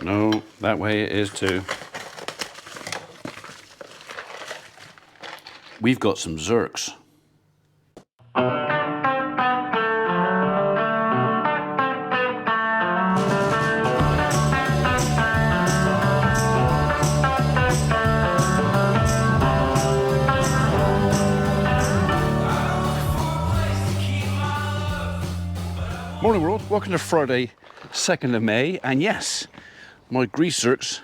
No, that way it is too. We've got some Zerks. Morning world, welcome to Friday, 2nd of May, and yes, my grease Zerks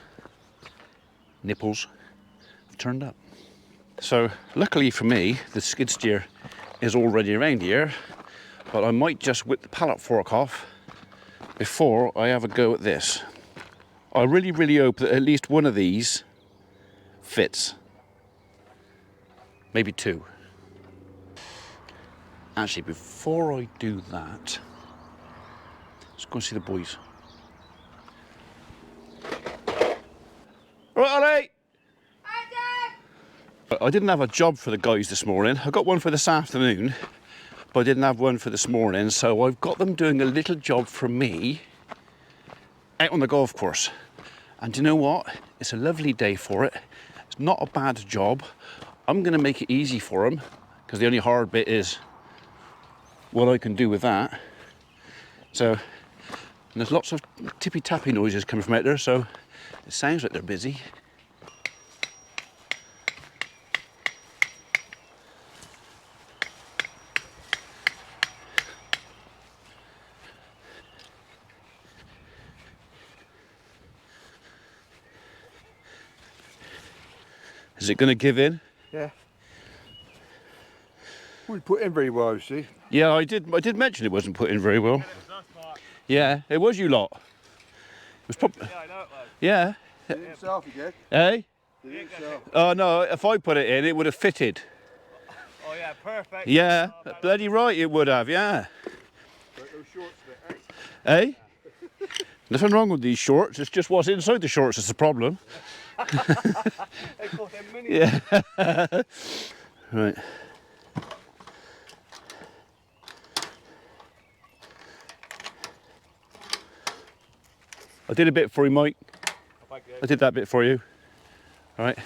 nipples have turned up. So luckily for me, the skid steer is already around here, but I might just whip the pallet fork off before I have a go at this. I really hope that at least one of these fits. Maybe two. Actually, before I do that, let's go and see the boys. Right, Ollie! Hi, Dad! I didn't have a job for the guys this morning. I got one for this afternoon, but I didn't have one for this morning, so I've got them doing a little job for me out on the golf course. And do you know what? It's a lovely day for it. It's not a bad job. I'm going to make it easy for them, because the only hard bit is what I can do with that. So, and there's lots of tippy-tappy noises coming from out there, so it sounds like they're busy. Is it going to give in? Yeah. We put in very well, you see. Yeah, I did mention it wasn't put in very well. Yeah, it was you lot. It was probably. Yeah, I know it was. Yeah. Did it himself again? Eh? Did it himself? Oh no, if I put it in, it would have fitted. Oh yeah, perfect. Yeah, bloody right it would have, yeah. Like those shorts bit, eh? Eh? Nothing wrong with these shorts, it's just what's inside the shorts that's the problem. They call him mini. Yeah. Right. I did a bit for you, Mike. Thank you. I did that bit for you. All right.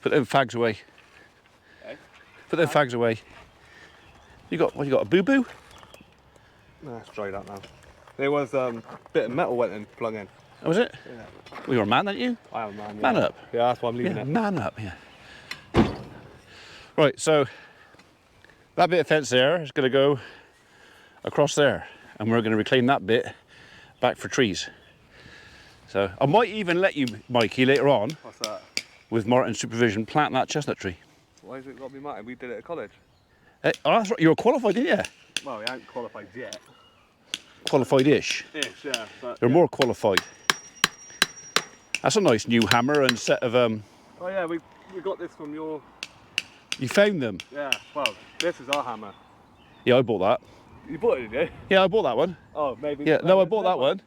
Put them fags away. Eh? Put them fags away. You got what? You got a boo boo? No, let's try that now. There was a bit of metal went in, plug in. Oh, was it? Yeah. Well, you're a man, aren't you? I am, man. Yeah. Man up. Yeah, that's why I'm leaving Yeah, it. man up. Yeah. Right. So that bit of fence there is going to go across there, and we're going to reclaim that bit back for trees. So I might even let you, Mikey, later on, What's that? with Martin's supervision, plant that chestnut tree. Why has it got to be Martin? We did it at college. Oh, that's right. You were qualified, didn't you? Well, we ain't qualified yet. Qualified-ish. Ish, yeah. But, You're yeah. more qualified. That's a nice new hammer and set of Oh yeah, we got this from your. You found them? Yeah. Well, this is our hammer. Yeah, I bought that. You bought it, did you? Yeah, I bought that one. Oh, maybe. Yeah, no, I there's bought that another one.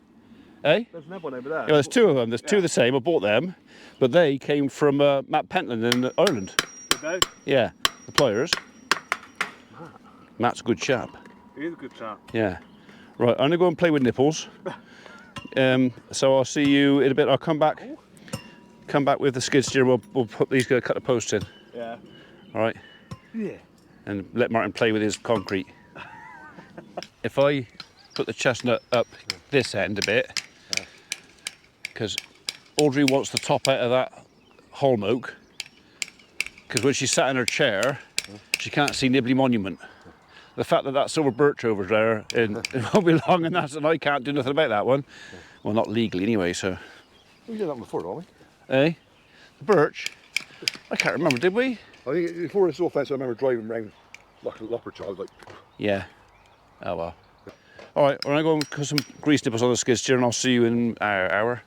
Eh? There's another one over there. Yeah, there's two of them. There's two of the same. I bought them, but they came from Matt Pentland in Ireland. Did they? Yeah, the pliers. Matt's a good chap. He is a good chap. Yeah. Right, I'm gonna go and play with nipples. So I'll see you in a bit. I'll come back. Come back with the skid steer. We'll put these. Cut the posts in. Yeah. All right. Yeah. And let Martin play with his concrete. If I put the chestnut up this end a bit, because Audrey wants the top out of that holm oak, because when she sat in her chair, she can't see Nibley Monument. The fact that that silver birch over there, it won't be long, and I can't do nothing about that one. Well, not legally anyway, so. We did that before, didn't we? Eh? The birch? I can't remember, did we? I think before this offence, I remember driving around like a leopard child, like. Yeah. Oh well. All right, we're gonna go and put some grease nipples on the skid steer, and I'll see you in an hour.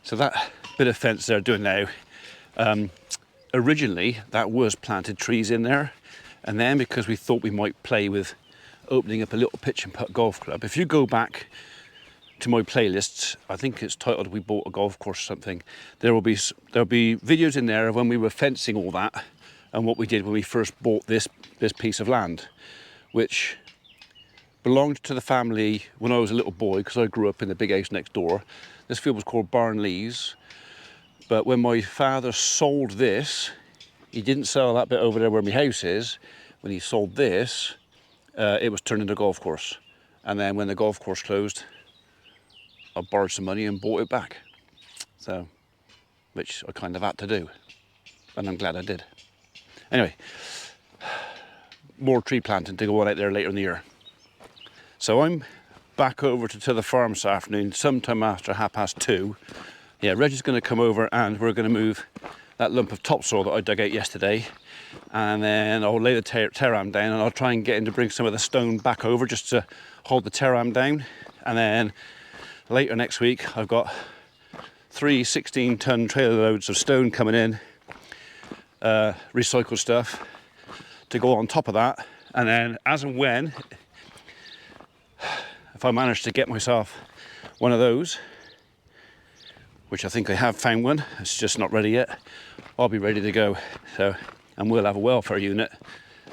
So that bit of fence they're doing now, originally that was planted trees in there, and then because we thought we might play with opening up a little pitch and putt golf club. If you go back to my playlists, I think it's titled "We Bought a Golf Course" or something. There'll be videos in there of when we were fencing all that and what we did when we first bought this piece of land, which belonged to the family when I was a little boy, because I grew up in the big house next door. This field was called Barnleys, but when my father sold this, he didn't sell that bit over there where my house is. When he sold this, it was turned into a golf course. And then when the golf course closed, I borrowed some money and bought it back. So, which I kind of had to do, and I'm glad I did. Anyway, more tree planting to go on out there later in the year. So I'm back over to the farm this afternoon, sometime after 2:30. Yeah, Reggie's going to come over and we're going to move that lump of topsoil that I dug out yesterday, and then I'll lay the terram down, and I'll try and get him to bring some of the stone back over just to hold the terram down. And then later next week I've got 3 16-ton trailer loads of stone coming in, recycled stuff to go on top of that. And then as and when, if I manage to get myself one of those, which I think I have found one, it's just not ready yet, I'll be ready to go. So, and we'll have a welfare unit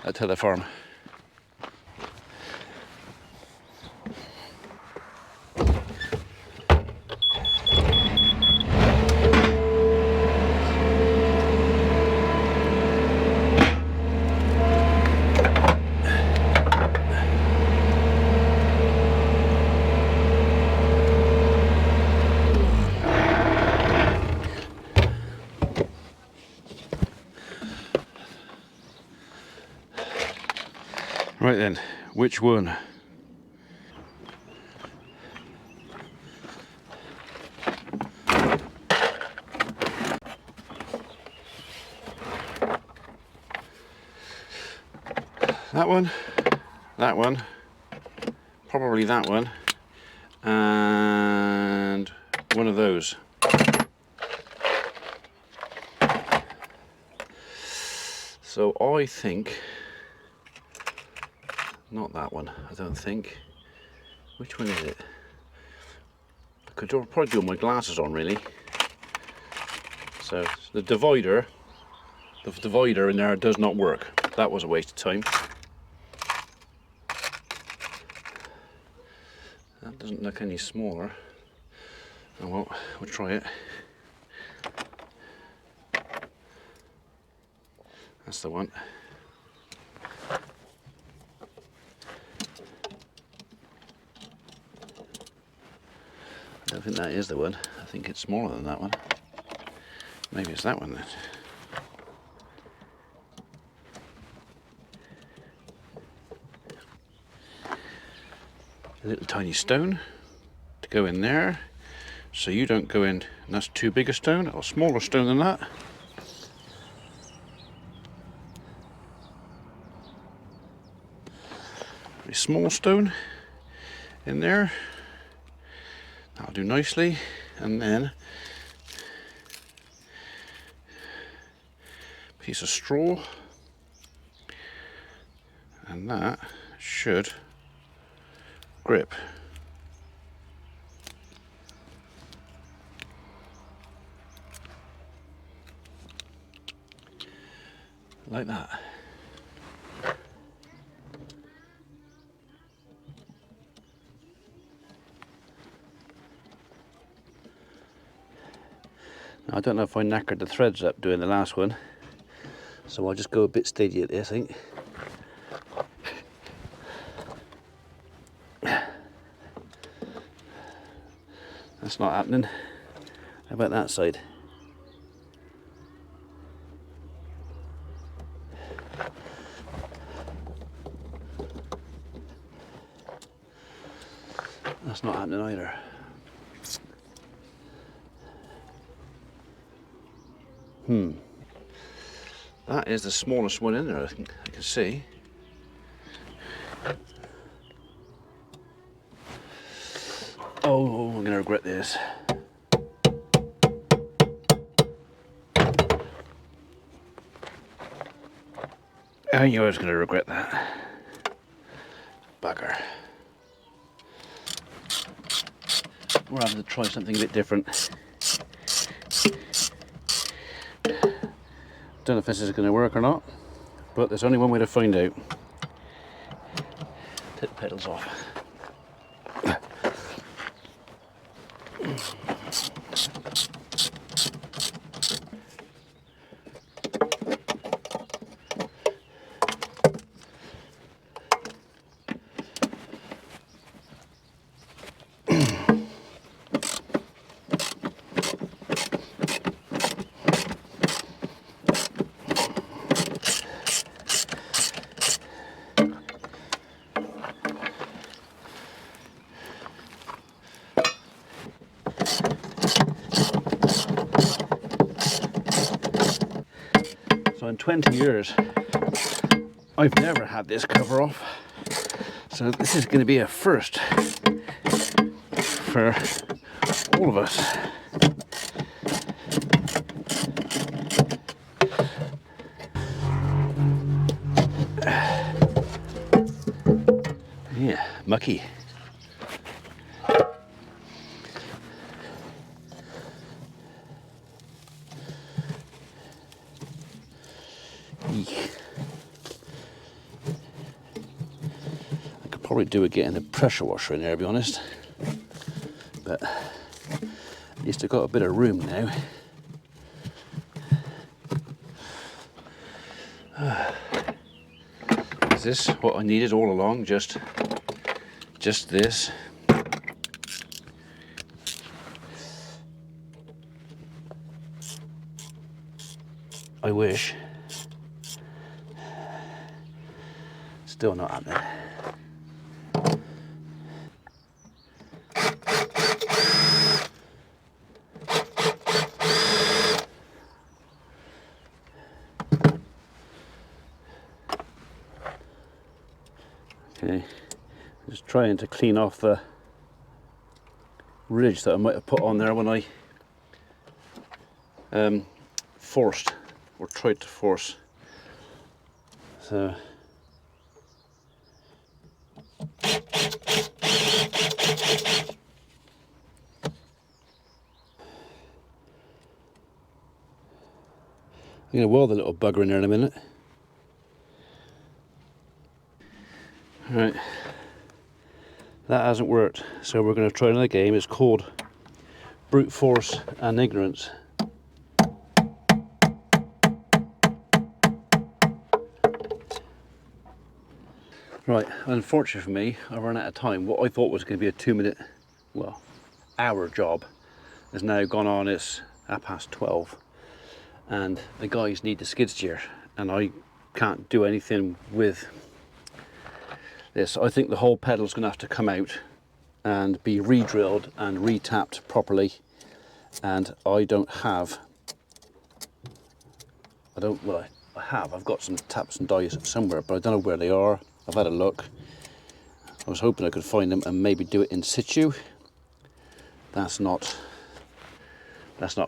at the farm. Right then, which one? That one, probably that one, and one of those. So I think, not that one, I don't think. Which one is it? I could probably do my glasses on, really. So the divider in there does not work. That was a waste of time. That doesn't look any smaller. Oh well, we'll try it. That's the one. I don't think that is the one. I think it's smaller than that one. Maybe it's that one then. A little tiny stone to go in there, so you don't go in, and that's too big a stone, or a smaller stone than that. A small stone in there. That'll do nicely, and then a piece of straw, and that should grip. Like that. Now, I don't know if I knackered the threads up doing the last one, so I'll just go a bit steady at this, I think. That's not happening. How about that side? That's not happening either. That is the smallest one in there, I can see. Oh, I'm going to regret this. I knew I was going to regret that. Bugger. We're having to try something a bit different. Don't know if this is going to work or not, but there's only one way to find out. take the pedals off. So in 20 years, I've never had this cover off. So this is going to be a first for all of us. Yeah, mucky. I could probably do with getting a pressure washer in there, to be honest. But at least I've got a bit of room now. Is this what I needed all along? Just this? I wish. Still not happening. Okay, just trying to clean off the ridge that I might have put on there when I forced or tried to force. So I'm going to weld the little bugger in there in a minute. Right, that hasn't worked, so we're going to try another game. It's called Brute Force and Ignorance. Right, unfortunately for me, I ran out of time. What I thought was going to be a 2-minute, well, hour job has now gone on. It's 12:30, and the guys need the skid steer, and I can't do anything with this. I think the whole pedal's going to have to come out and be re-drilled and re-tapped properly, and I have I've got some taps and dies somewhere, but I don't know where they are. I've had a look. I was hoping I could find them and maybe do it in situ. That's not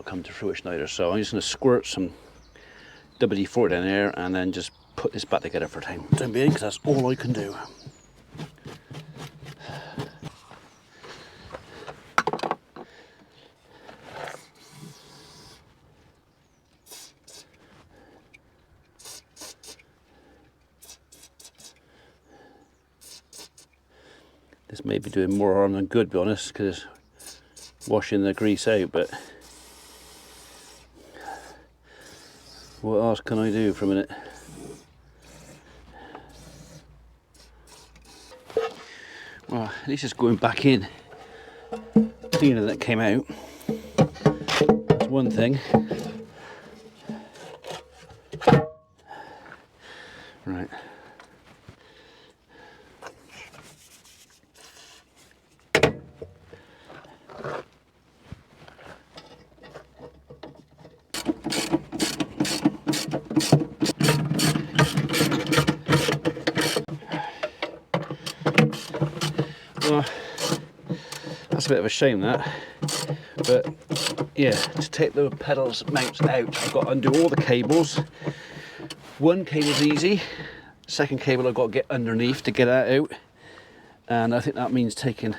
come to fruition either, so I'm just going to squirt some WD-40 in there and then just put this back together for time being, because that's all I can do. This may be doing more harm than good, to be honest, because it's washing the grease out, but what else can I do for a minute? Well, at least it's going back in cleaner than it came out. That's one thing. Right. Well, that's a bit of a shame, that, but yeah, to take the pedals mounts out, I've got to undo all the cables. One cable's easy, second cable I've got to get underneath to get that out, and I think that means taking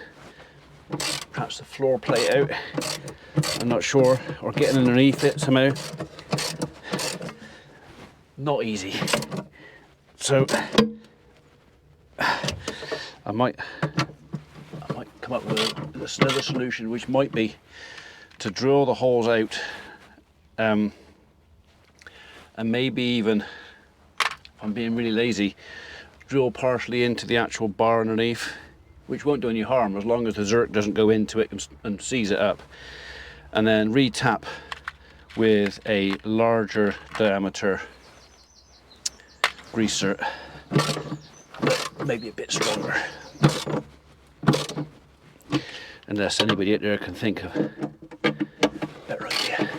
perhaps the floor plate out, I'm not sure, or getting underneath it somehow. Not easy. So I might come up with another solution, which might be to drill the holes out, and maybe even, if I'm being really lazy, drill partially into the actual bar underneath, which won't do any harm as long as the Zerk doesn't go into it and seize it up, and then re-tap with a larger diameter greaser, maybe a bit stronger. Unless anybody out there can think of a better idea.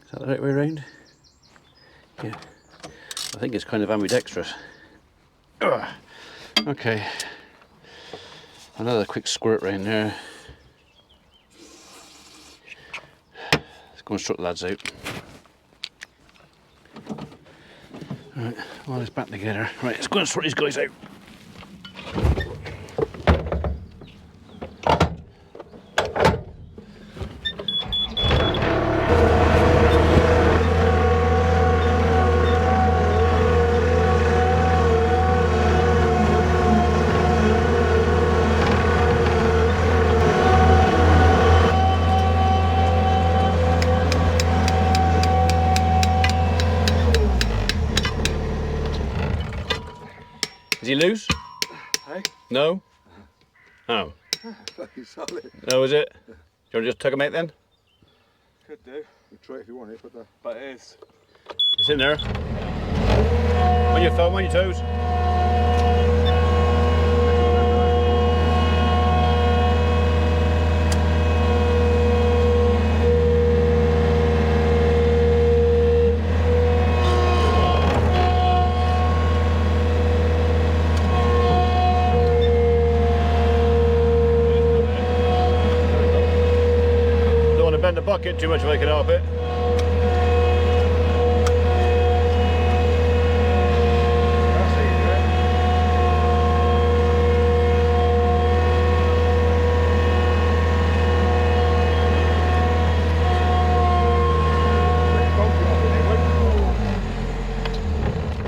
Is that the right way around? Yeah. I think it's kind of ambidextrous. Ugh. Okay. Another quick squirt round there. Let's go and sort the lads out. Right, well, it's back together. Right, let's go and sort these guys out. Is he loose? Hey? No? Oh. Fucking solid. No, is it? Do you want to just tug him out then? Could do, You try it if you want it, but but it is. It's in there. On your phone, on your toes. Bend the bucket too much if I can help it.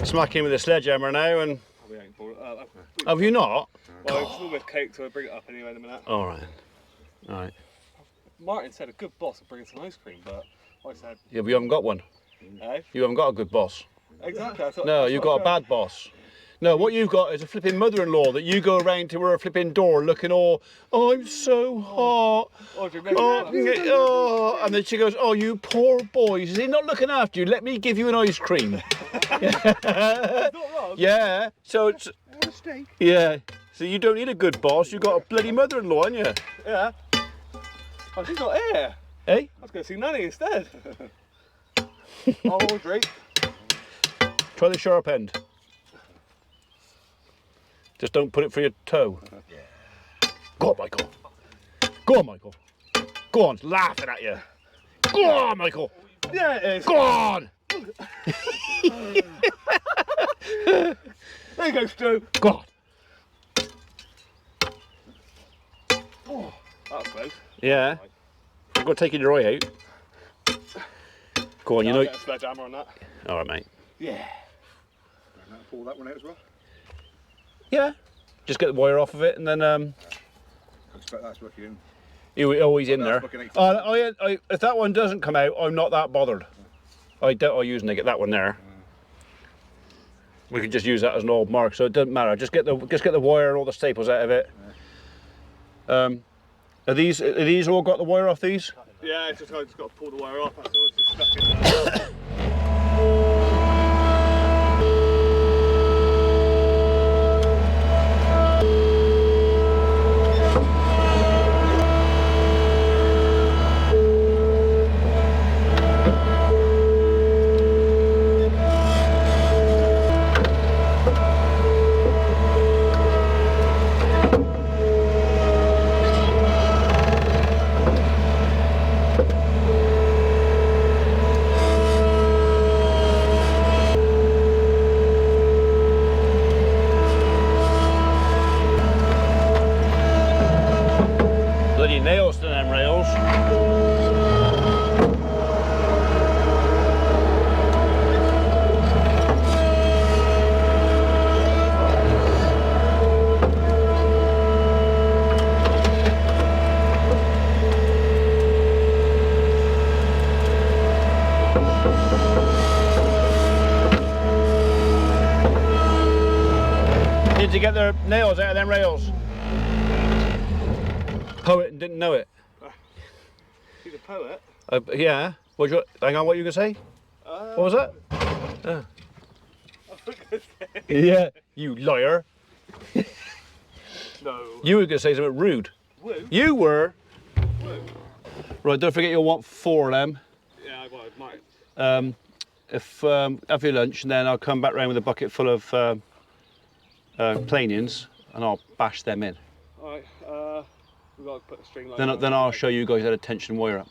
Smack him with a sledgehammer now and... We ain't bought it up. Have you not? Well, it's almost cake, so I'll bring it up anyway in a minute. Alright. Alright. Martin said a good boss would bring us some ice cream, but I said... Yeah, but you haven't got one. Eh? You haven't got a good boss. Exactly. No, you've got a bad boss. No, what you've got is a flipping mother-in-law that you go around to her flipping door looking all, oh, I'm so hot. Oh, and then she goes, oh, you poor boys. Is he not looking after you? Let me give you an ice cream. Not wrong. Yeah, so it's... Yeah, so you don't need a good boss. You've got a bloody mother-in-law, haven't you? Yeah. Oh, she's not here. Eh? I was going to see Nanny instead. Oh, Drake. Try the sharp end. Just don't put it for your toe. Yeah. Go on, Michael. Go on, Michael. Go on, it's laughing at you. Go on, Michael. Yeah, it is. Go on. There you go, Stu. Go on. Oh, that was close. Yeah. I've got taking your eye out. Go on, you I'll know. get a sledgehammer on that. All right, mate. Yeah. pull that one out as well. Yeah. Just get the wire off of it and then. I expect that's working in. He's in there. If that one doesn't come out, I'm not that bothered. I use and I get that one there. We could just use that as an old mark, so it doesn't matter. Just get the wire and all the staples out of it. Are these all got the wire off these? Yeah, it's just I just got to pull the wire off. That's all. It's just stuck in there. Need to get their nails out of them rails. Poet and didn't know it. He's a poet. Yeah. Hang on, what were you going to say? What was that? Yeah, you liar. No. You were going to say something rude. Woo. You were. Woo. Right, don't forget you'll want 4 of them. Yeah, I might. Have your lunch and then I'll come back round with a bucket full of planings and I'll bash them in. Alright, we've got to put a string line. Then I'll show you guys how to tension wire up.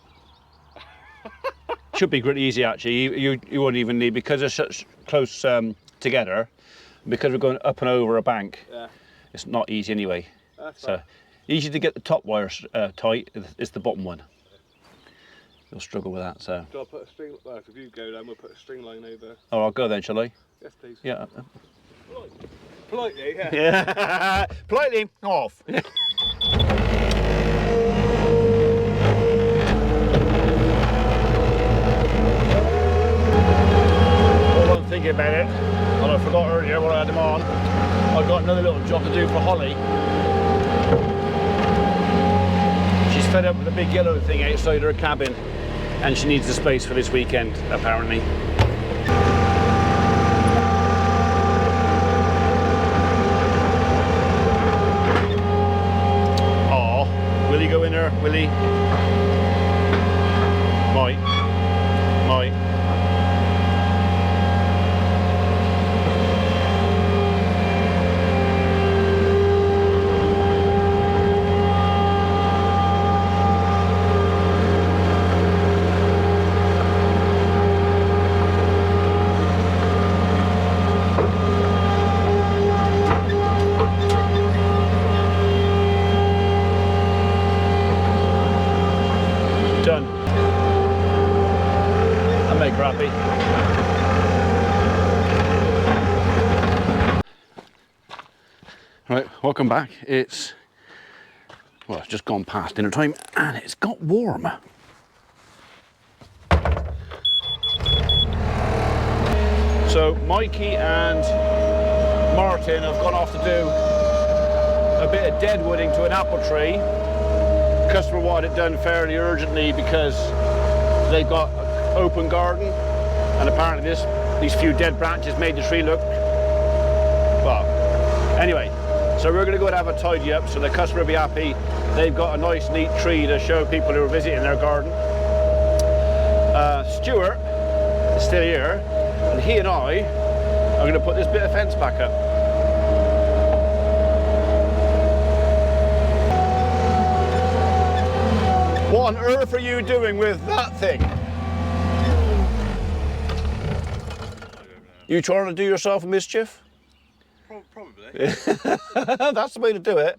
Should be pretty easy actually. You won't even need, because they're such close together, because we're going up and over a bank. Yeah. It's not easy anyway. That's so right. Easy to get the top wires tight. It's the bottom one. You'll struggle with that. So. Do I put a string? Well, if you go, then we'll put a string line over. Oh, I'll go then, shall I? Yes, please. Yeah. Politely, yeah. Yeah. Politely off. Thinking about it, and I forgot earlier when I had them on, I've got another little job to do for Holly. She's fed up with the big yellow thing outside her cabin and she needs the space for this weekend, apparently. Oh, will he go in there? Will he? Might. Right, welcome back. It's just gone past dinner time and it's got warm. So Mikey and Martin have gone off to do a bit of deadwooding to an apple tree. The customer wanted it done fairly urgently because they've got an open garden and apparently these few dead branches made the tree look, well, anyway. So we're going to go and have a tidy up so the customer will be happy. They've got a nice neat tree to show people who are visiting their garden. Stuart is still here and he and I are going to put this bit of fence back up. What on earth are you doing with that thing? You trying to do yourself a mischief? Probably. That's the way to do it.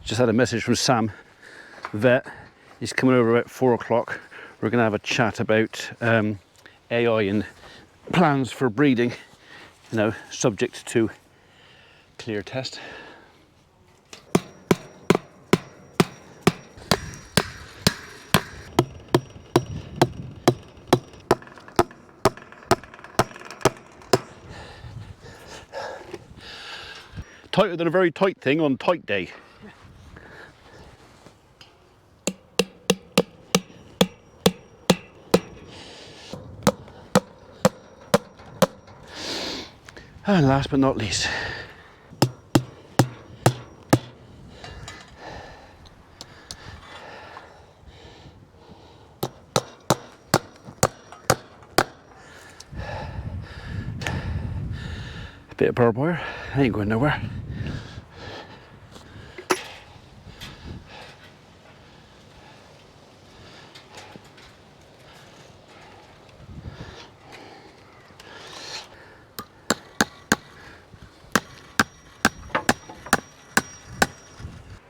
Just had a message from Sam, vet. He's coming over about 4 o'clock. we're going to have a chat about AI and plans for breeding, you know, subject to clear test. Tighter than a very tight thing on tight day. And last but not least, a bit of barbed wire, ain't going nowhere.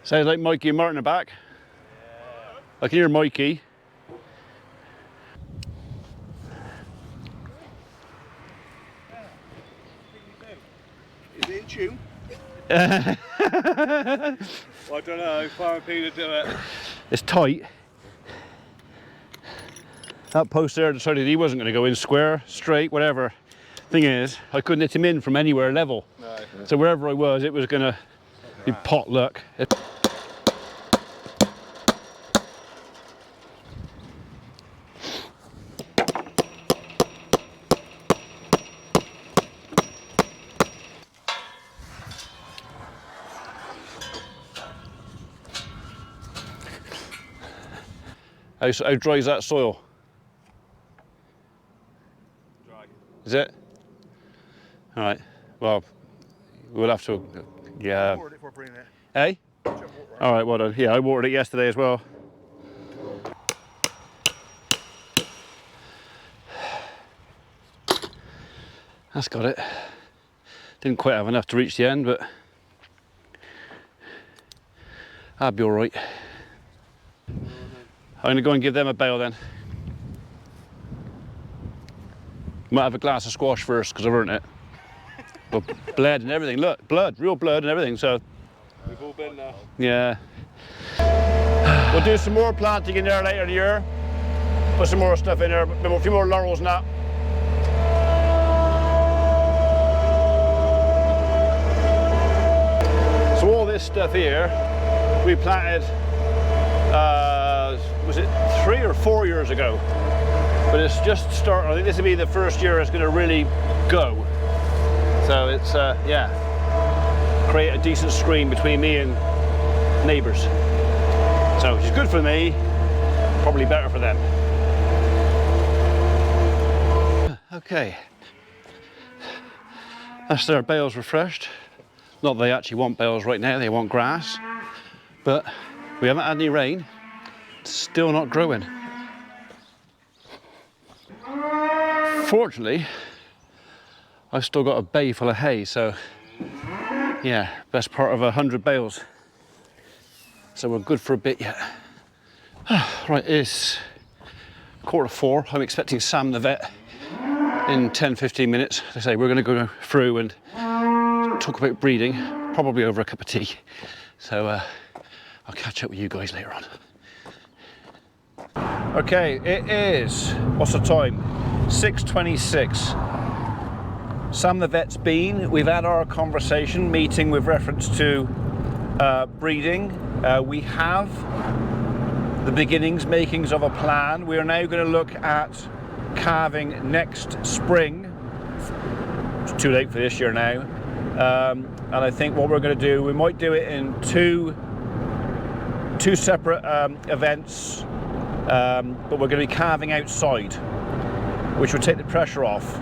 Sounds like Mikey and Martin are back. Yeah. I can hear Mikey. Is it in tune? I don't know, fire Peter do it. It's tight. That post there decided he wasn't going to go in square, straight, whatever. Thing is, I couldn't hit him in from anywhere level. No. So wherever I was, it was going to be pot luck. How dry is that soil? Dry. Is it? All right. Well, we'll have to. Yeah. I watered it before bringing it. Hey? All right. Well done. Yeah, I watered it yesterday as well. That's got it. Didn't quite have enough to reach the end, but that'll be all right. I'm going to go and give them a bail then. Might have a glass of squash first because I've earned it. But blood and everything, look, blood, real blood and everything, so. We've all been there. Yeah. We'll do some more planting in there later in the year. Put some more stuff in there, a few more laurels and that. So all this stuff here, we planted was it 3 or 4 years ago? But it's just starting. I think this will be the first year it's going to really go. So it's, yeah, create a decent screen between me and neighbours. So which is good for me, probably better for them. Okay. That's their bales refreshed. Not that they actually want bales right now, they want grass. But we haven't had any rain. Still not growing. Fortunately, I've still got a bay full of hay, so yeah, best part of 100 bales. So we're good for a bit yet. Right, it's 3:45. I'm expecting Sam the vet in 10-15 minutes. As I say, we're going to go through and talk about breeding, probably over a cup of tea. So I'll catch up with you guys later on. Okay, it is, what's the time? 6:26. Sam the vet's been, we've had our conversation, meeting with reference to breeding. We have the beginnings, makings of a plan. We are now going to look at calving next spring. It's too late for this year now. And I think what we're going to do, we might do it in two separate events. But we're going to be calving outside, which will take the pressure off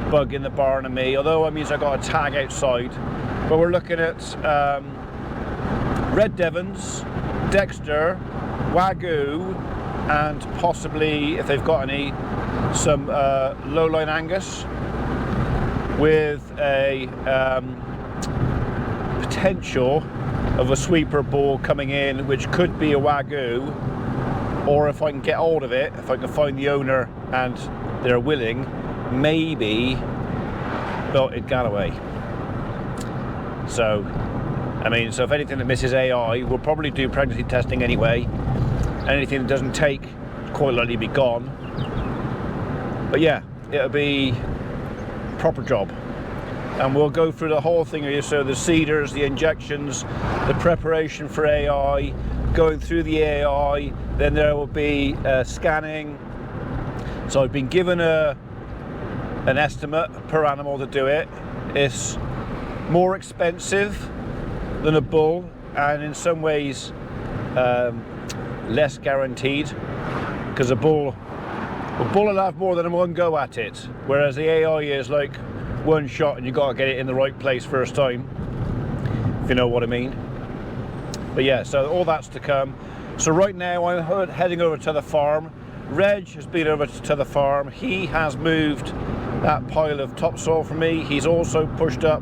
Bug in the barn and me, although it means I've got a tag outside. But we're looking at Red Devons, Dexter, Wagyu, and possibly, if they've got any, some lowline Angus with a potential of a sweeper bull coming in, which could be a Wagyu, or if I can get hold of it, if I can find the owner and they're willing, maybe built in Galloway. So, I mean, so if anything that misses AI, we'll probably do pregnancy testing anyway. Anything that doesn't take, quite likely be gone. But yeah, it'll be a proper job. And we'll go through the whole thing here, so the seeders, the injections, the preparation for AI, going through the AI, then there will be scanning. So I've been given an estimate per animal to do it. It's more expensive than a bull, and in some ways less guaranteed, because a bull will have more than one go at it, whereas the AI is like one shot and you got to get it in the right place first time, if you know what I mean. But yeah, so all that's to come. So right now I'm heading over to the farm. Reg has been over to the farm. He has moved that pile of topsoil for me. He's also pushed up,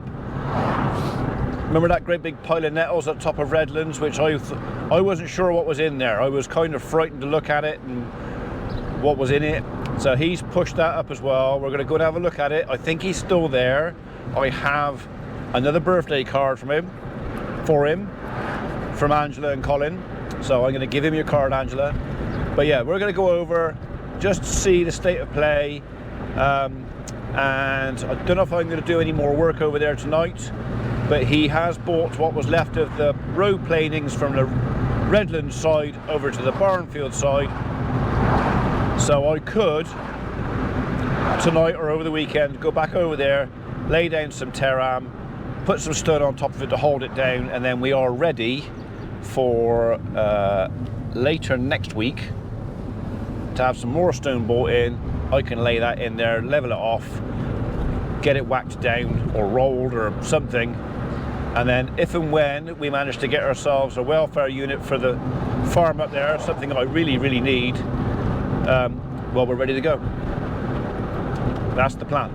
remember that great big pile of nettles at the top of Redlands, which I wasn't sure what was in there. I was kind of frightened to look at it and what was in it. So he's pushed that up as well. We're going to go and have a look at it. I think he's still there. I have another birthday card from him, from Angela and Colin. So I'm going to give him your card, Angela. But yeah, we're going to go over just to see the state of play. And I don't know if I'm going to do any more work over there tonight, but he has bought what was left of the row planings from the Redlands side over to the Barnfield side. So I could, tonight or over the weekend, go back over there, lay down some terram, put some stone on top of it to hold it down, and then we are ready for later next week to have some more stone brought in. I can lay that in there, level it off, get it whacked down or rolled or something, and then if and when we manage to get ourselves a welfare unit for the farm up there, something I really, really need, well, we're ready to go. That's the plan.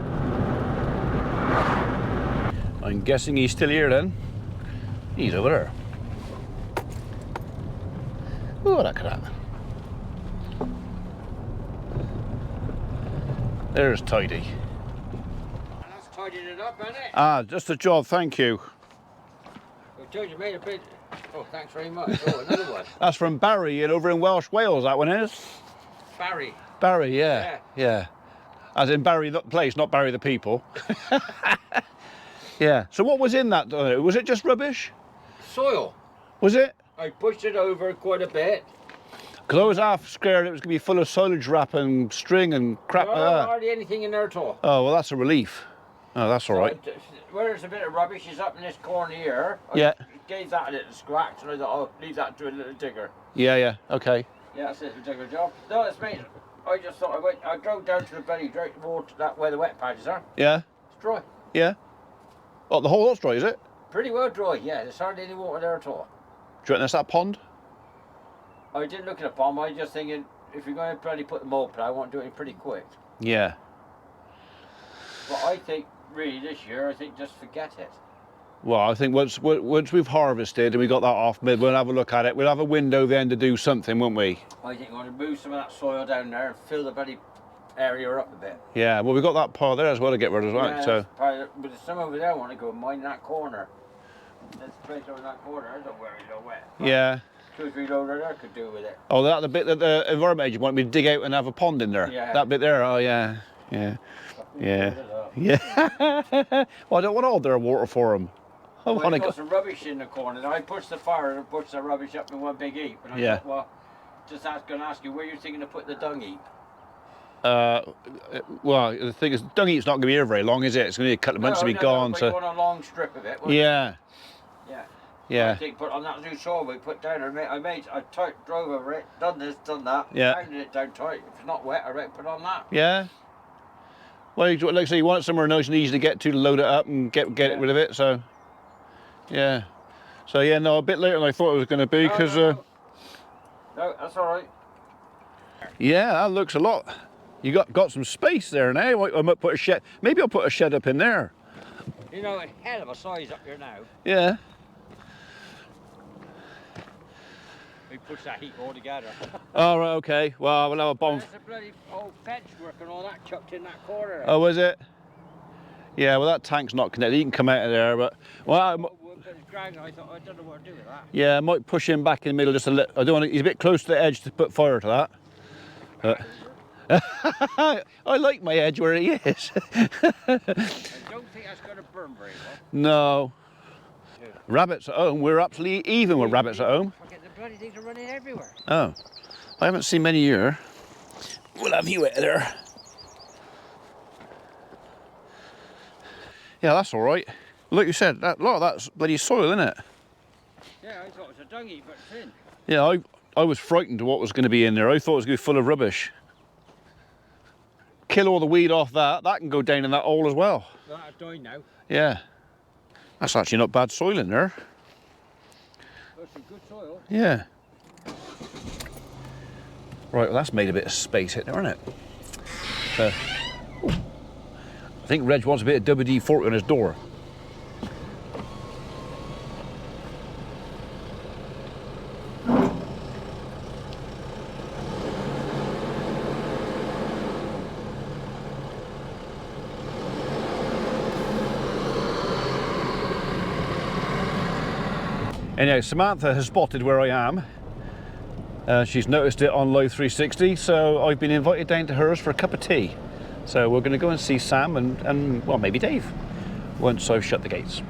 I'm guessing he's still here then. He's over there. Oh, look at that. There's Tidy. That's tidied it up, isn't it? Ah, just a job, thank you. I told you made a bit. Oh, thanks very much. Oh, another one. That's from Barry over in Welsh Wales, that one is. Barry. Barry, yeah. Yeah. As in Barry the place, not Barry the people. Yeah. So what was in that? Was it just rubbish? Soil. Was it? I pushed it over quite a bit. Because I was half scared it was going to be full of silage wrap and string and crap No, like that. hardly anything in there at all. Oh, well, that's a relief. Oh, that's all right. Where there's a bit of rubbish is up in this corner here. Yeah. I gave that a little scratch and I thought, oh, leave that to a little digger. Yeah, yeah, okay. Yeah, that's a little digger job. No, it's me. I just thought I drove down to the belly, drank the water, that where the wet patches are. Yeah, It's dry. yeah. Oh, the whole lot's dry, is it? Pretty well dry, yeah. There's hardly any water there at all. Do you reckon that's that pond? I didn't look at the bomb. I was just thinking, if you're going to bloody put the mold plough, I want to do it pretty quick. Yeah. But I think, really, this year, I think just forget it. Well, I think once we've harvested and we got that off mid, we'll have a look at it. We'll have a window then to do something, won't we? I think I'm going to move some of that soil down there and fill the bloody area up a bit. Yeah, well, we've got that pile there as well to get rid of, right? Yeah, So. but there's some over there I want to go mine that corner. There's a place over that corner, I don't know where it's all wet. Yeah. 2 or 3 loads there could do with it. Oh, that the bit that the environment agent wanted me to dig out and have a pond in there. Yeah. That bit there. Oh, yeah, yeah, yeah, yeah. Well, I don't want all their water for them. I Well, want to got go. some rubbish in the corner. I pushed the fire and pushed the rubbish up in one big heap. And I Yeah. thought, well, just going to ask you where you're thinking to put the dung heap. Well, the thing is, dung heap's not going to be here very long, is it? It's going to need a couple of months to be gone. But So. you want a long strip of it. wouldn't Yeah, you? Yeah. I yeah, think put on that new soil we put down. I drove over it, done this, done that. Yeah. Pounded it down tight. If it's not wet, I reckon put on that. yeah. Well, like I say, you want it somewhere nice and easy to get to load it up and get Yeah. it rid of it. So, yeah. So yeah, no, a bit later than I thought it was going to be because. No, that's all right. Yeah, that looks a lot. You got some space there now. I might put a shed. Maybe I'll put a shed up in there. You know, a hell of a size up here now. Yeah. We push that heap all together. Oh, right, okay. Well, we'll have a bomb. There's a bloody old fence work and all that chucked in that corner. Oh, was it? Yeah, well, that tank's not connected. You can come out of there, but well, I don't know what to do with that. yeah, I might push him back in the middle just a little. I don't want to. He's a bit close to the edge to put fire to that. I like my edge where he is. I don't think that's going to burn very well. No. Rabbits at home. We're absolutely even with rabbits at home. Forget the bloody things are running everywhere. Oh, I haven't seen many here. We'll have you out there. Yeah, that's all right. Like you said, a lot of that's bloody soil, isn't it? Yeah, I thought it was a dung heap, but it's in. Yeah, I was frightened of what was going to be in there. I thought it was going to be full of rubbish. Kill all the weed off that. That can go down in that hole as well. Well, that's dying now. Yeah. That's actually not bad soil in there. That's some good soil. Yeah. Right, well that's made a bit of space in there, hasn't it? So, I think Reg wants a bit of WD-40 on his door. Anyway, Samantha has spotted where I am. She's noticed it on Live 360, so I've been invited down to hers for a cup of tea. So we're going to go and see Sam and well, maybe Dave, once I've shut the gates.